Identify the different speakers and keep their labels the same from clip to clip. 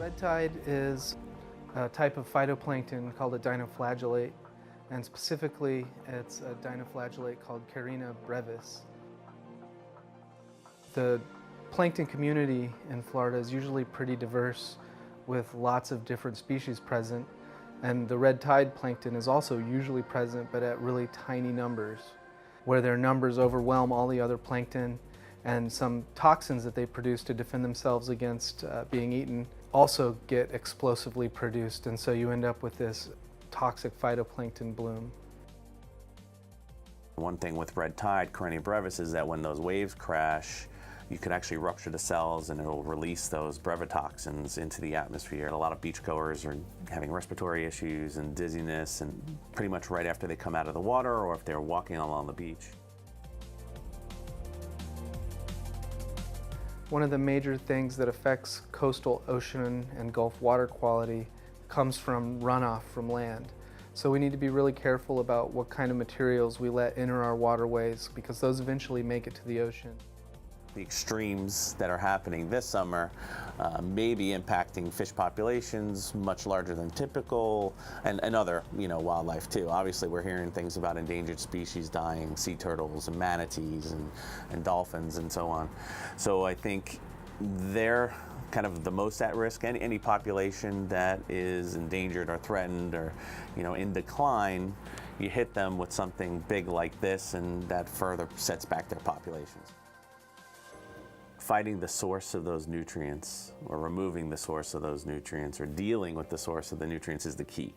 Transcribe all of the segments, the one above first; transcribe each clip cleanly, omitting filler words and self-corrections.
Speaker 1: Red tide is a type of phytoplankton called a dinoflagellate, and specifically it's a dinoflagellate called Carina brevis. The plankton community in Florida is usually pretty diverse with lots of different species present, and the red tide plankton is also usually present but at really tiny numbers, where their numbers overwhelm all the other plankton, and some toxins that they produce to defend themselves against being eaten also get explosively produced, and so you end up with this toxic phytoplankton bloom.
Speaker 2: One thing with red tide, Carina brevis, is that when those waves crash, you could actually rupture the cells and it'll release those brevetoxins into the atmosphere. A lot of beachgoers are having respiratory issues and dizziness, and pretty much right after they come out of the water or if they're walking along the beach.
Speaker 1: One of the major things that affects coastal ocean and Gulf water quality comes from runoff from land. So we need to be really careful about what kind of materials we let enter our waterways, because those eventually make it to the ocean.
Speaker 2: The extremes that are happening this summer may be impacting fish populations much larger than typical, and other wildlife too. Obviously we're hearing things about endangered species dying, sea turtles and manatees and dolphins and so on. So I think they're kind of the most at risk. Any population that is endangered or threatened or in decline, you hit them with something big like this and that further sets back their populations. Fighting the source of those nutrients, or removing the source of those nutrients, or dealing with the source of the nutrients is the key.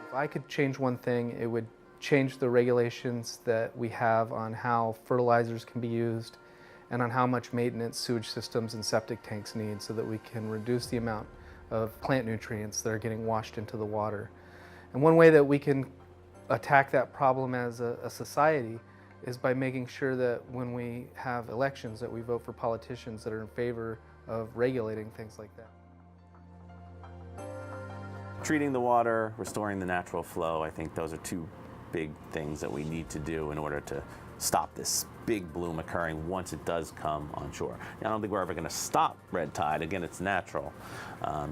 Speaker 1: If I could change one thing, it would change the regulations that we have on how fertilizers can be used and on how much maintenance sewage systems and septic tanks need, so that we can reduce the amount of plant nutrients that are getting washed into the water. And one way that we can attack that problem as a society is by making sure that when we have elections that we vote for politicians that are in favor of regulating things like that.
Speaker 2: Treating the water, restoring the natural flow, I think those are two big things that we need to do in order to stop this big bloom occurring once it does come on shore. I don't think we're ever going to stop red tide. Again, it's natural.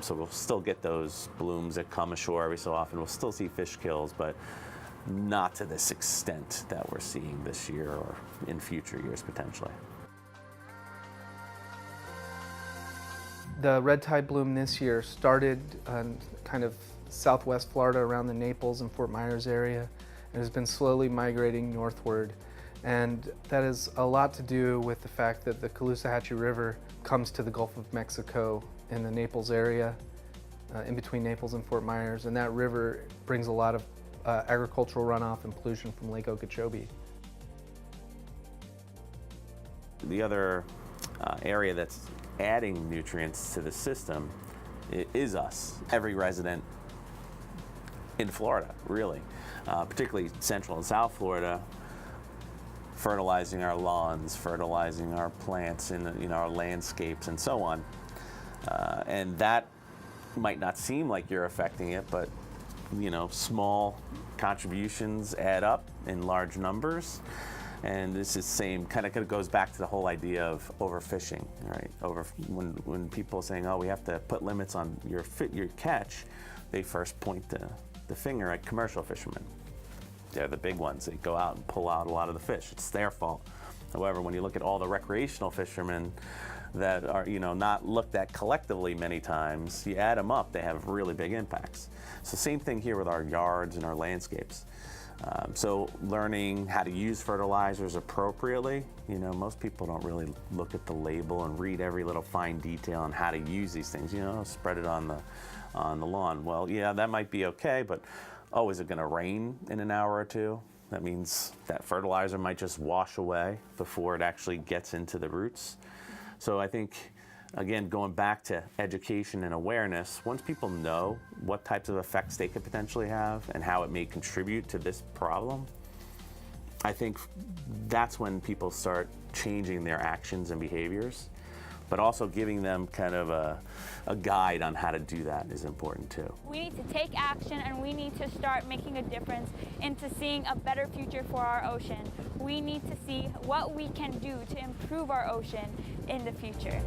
Speaker 2: So we'll still get those blooms that come ashore every so often. We'll still see fish kills, but not to this extent that we're seeing this year or in future years potentially.
Speaker 1: The red tide bloom this year started on kind of southwest Florida around the Naples and Fort Myers area, and has been slowly migrating northward. And that has a lot to do with the fact that the Caloosahatchee River comes to the Gulf of Mexico in the Naples area, in between Naples and Fort Myers, and that river brings a lot of agricultural runoff and pollution from Lake Okeechobee.
Speaker 2: The other area that's adding nutrients to the system is us. Every resident in Florida, really, particularly Central and South Florida, fertilizing our lawns, fertilizing our plants in our landscapes and so on. And that might not seem like you're affecting it, but small contributions add up in large numbers. And this is kind of goes back to the whole idea of overfishing, right? When people are saying, oh, we have to put limits on your catch, they first point the finger at commercial fishermen. They're the big ones. They go out and pull out a lot of the fish. It's their fault. However, when you look at all the recreational fishermen that are not looked at collectively many times, you add them up, they have really big impacts. So same thing here with our yards and our landscapes. So learning how to use fertilizers appropriately. Most people don't really look at the label and read every little fine detail on how to use these things. Spread it on the lawn. Well, yeah, that might be okay, but is it going to rain in an hour or two? That means that fertilizer might just wash away before it actually gets into the roots. So I think, again, going back to education and awareness, once people know what types of effects they could potentially have and how it may contribute to this problem, I think that's when people start changing their actions and behaviors. but also giving them kind of a guide on how to do that is important too.
Speaker 3: We need to take action, and we need to start making a difference into seeing a better future for our ocean. We need to see what we can do to improve our ocean in the future.